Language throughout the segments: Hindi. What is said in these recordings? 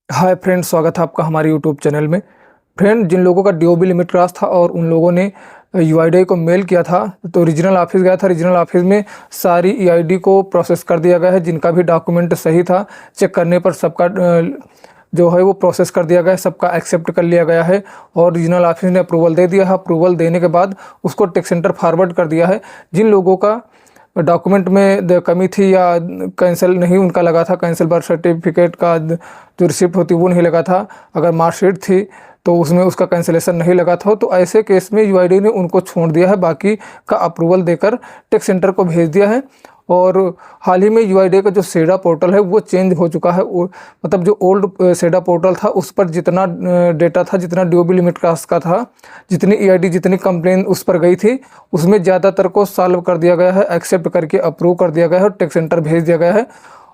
हाय फ्रेंड, स्वागत है आपका हमारे यूट्यूब चैनल में। फ्रेंड, जिन लोगों का डीओबी लिमिट क्रॉस था और उन लोगों ने यूआईडीआई को मेल किया था तो रीजनल ऑफिस गया था। रीजनल ऑफिस में सारी ईआईडी को प्रोसेस कर दिया गया है। जिनका भी डॉक्यूमेंट सही था, चेक करने पर सबका जो है वो प्रोसेस कर दिया गया है, सबका एक्सेप्ट कर लिया गया है और रीजनल ऑफिस ने अप्रूवल दे दिया है। अप्रूवल देने के बाद उसको टैक्स सेंटर फॉरवर्ड कर दिया है। जिन लोगों का डॉक्यूमेंट में कमी थी या कैंसिल नहीं उनका लगा था, कैंसिल बर्थ सर्टिफिकेट का जो रिसिप्ट होती वो नहीं लगा था, अगर मार्कशीट थी तो उसमें उसका कैंसिलेशन नहीं लगा था, तो ऐसे केस में यूआईडी ने उनको छोड़ दिया है, बाकी का अप्रूवल देकर टैक्स सेंटर को भेज दिया है। और हाल ही में यूआईडी का जो सेडा पोर्टल है वो चेंज हो चुका है। मतलब जो ओल्ड सेडा पोर्टल था उस पर जितना डेटा था, जितना डीओबी लिमिट क्रॉस का था, जितनी ईआईडी जितनी कंप्लेन उस पर गई थी उसमें ज़्यादातर को सॉल्व कर दिया गया है, एक्सेप्ट करके अप्रूव कर दिया गया है और टैक्स सेंटर भेज दिया गया है।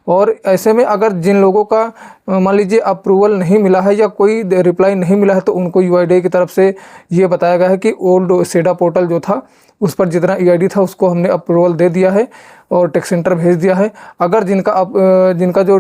और ऐसे में अगर जिन लोगों का मान लीजिए अप्रूवल नहीं मिला है या कोई रिप्लाई नहीं मिला है तो उनको यूआईडी की तरफ से ये बताया गया है कि ओल्ड सेडा पोर्टल जो था उस पर जितना ईआईडी था उसको हमने अप्रूवल दे दिया है और टैक्स सेंटर भेज दिया है। अगर जिनका जो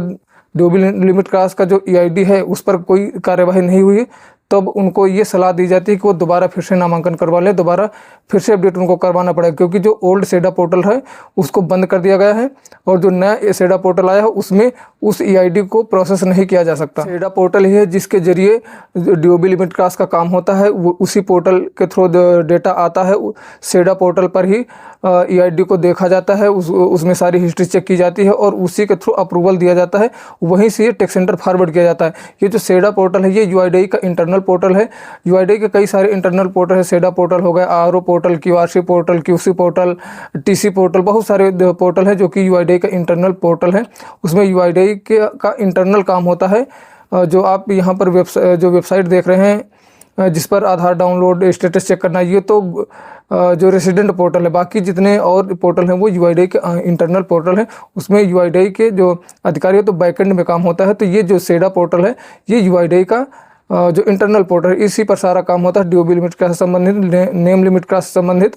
डीओबी लिमिट क्रॉस का जो ईआईडी है उस पर कोई कार्यवाही नहीं हुई तब उनको ये सलाह दी जाती है कि वो दोबारा फिर से नामांकन करवा लें, दोबारा फिर से अपडेट उनको करवाना पड़ेगा, क्योंकि जो ओल्ड सेडा पोर्टल है उसको बंद कर दिया गया है और जो नया सेडा पोर्टल आया है उसमें उस ईआईडी को प्रोसेस नहीं किया जा सकता। सेडा पोर्टल ही है जिसके जरिए डीओबी लिमिट क्रॉस का काम होता है, वो उसी पोर्टल के थ्रू डेटा आता है। सेडा पोर्टल पर ही ईआईडी को देखा जाता है, उसमें सारी हिस्ट्री चेक की जाती है और उसी के थ्रू अप्रूवल दिया जाता है, वहीं से टैक्स सेंटर फॉरवर्ड किया जाता है। ये जो सेडा पोर्टल है ये यूआईडी का इंटरनल पोर्टल है। यूआईडी के कई सारे इंटरनल पोर्टल है, सेडा पोर्टल हो गया, RO portal, QRC portal, QC portal, TC portal, बहुत सारे पोर्टल है जो कि यूआईडी का इंटरनल पोर्टल है। उसमें यूआईडी का इंटरनल काम होता है। जो आप यहाँ पर जो वेबसाइट देख रहे हैं जिस पर आधार डाउनलोड, स्टेटस चेक करना, ये तो जो रेसिडेंट पोर्टल है। बाकी जितने और पोर्टल हैं वो यूआईडी के इंटरनल पोर्टल है। उसमें यूआईडी के जो अधिकारी है तो बैकएंड में काम होता है। तो ये जो सेडा पोर्टल है ये यूआईडी का जो इंटरनल पोर्टल है, इसी पर सारा काम होता है। डीओबी लिमिट क्रॉस से संबंधित, नेम लिमिट क्रॉस से संबंधित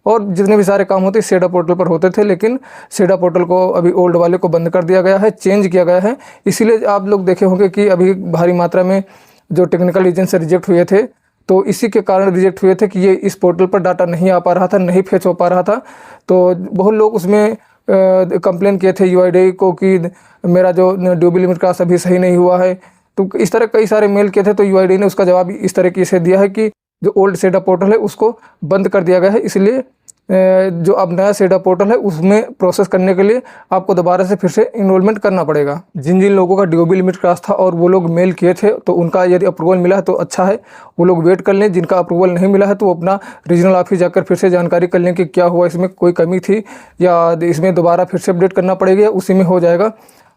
और जितने भी सारे काम होते सेडा पोर्टल पर होते थे, लेकिन सेडा पोर्टल को अभी ओल्ड वाले को बंद कर दिया गया है, चेंज किया गया है। इसीलिए आप लोग देखे होंगे कि अभी भारी मात्रा में जो टेक्निकल रीजन से रिजेक्ट हुए थे, तो इसी के कारण रिजेक्ट हुए थे कि ये इस पोर्टल पर डाटा नहीं आ पा रहा था, नहीं फेच हो पा रहा था। तो बहुत लोग उसमें कंप्लेन किए थे यूआईडी को कि मेरा जो डीओबी लिमिट क्रॉस अभी सही नहीं हुआ है। तो इस तरह कई सारे मेल किए थे, तो यूआईडी ने उसका जवाब इस तरीके से दिया है कि जो ओल्ड सेडा पोर्टल है उसको बंद कर दिया गया है, इसलिए जो अब नया सेडा पोर्टल है उसमें प्रोसेस करने के लिए आपको दोबारा से फिर से इनरोलमेंट करना पड़ेगा। जिन जिन लोगों का डीओबी लिमिट क्रॉस था और वो लोग मेल किए थे तो उनका यदि अप्रूवल मिला है तो अच्छा है, वो लोग वेट कर लें। जिनका अप्रूवल नहीं मिला है तो वो अपना रीजनल ऑफिस जाकर फिर से जानकारी कर लें कि क्या हुआ, इसमें कोई कमी थी या इसमें दोबारा फिर से अपडेट करना पड़ेगा या उसी में हो जाएगा।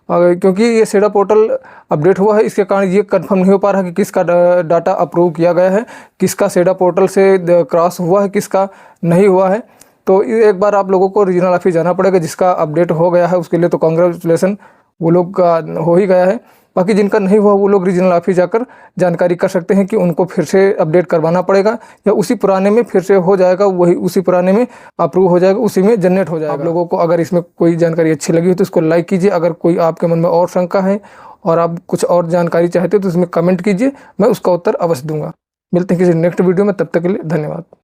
क्योंकि ये सेडा पोर्टल अपडेट हुआ है, इसके कारण ये कंफर्म नहीं हो पा रहा कि किसका डाटा अप्रूव किया गया है, किसका सेडा पोर्टल से क्रॉस हुआ है, किसका नहीं हुआ है। तो एक बार आप लोगों को रीजनल ऑफिस जाना पड़ेगा। जिसका अपडेट हो गया है उसके लिए तो कांग्रेचुलेसन, वो लोग का हो ही गया है। बाकी जिनका नहीं हुआ वो लोग रीजनल ऑफिस जाकर जानकारी कर सकते हैं कि उनको फिर से अपडेट करवाना पड़ेगा या उसी पुराने में फिर से हो जाएगा, वही उसी पुराने में अप्रूव हो जाएगा, उसी में जनरेट हो जाएगा। आप लोगों को अगर इसमें कोई जानकारी अच्छी लगी हो तो इसको लाइक कीजिए। अगर कोई आपके मन में और शंका है और आप कुछ और जानकारी चाहते हो तो इसमें कमेंट कीजिए, मैं उसका उत्तर अवश्य दूंगा। मिलते हैं किसी नेक्स्ट वीडियो में, तब तक के लिए धन्यवाद।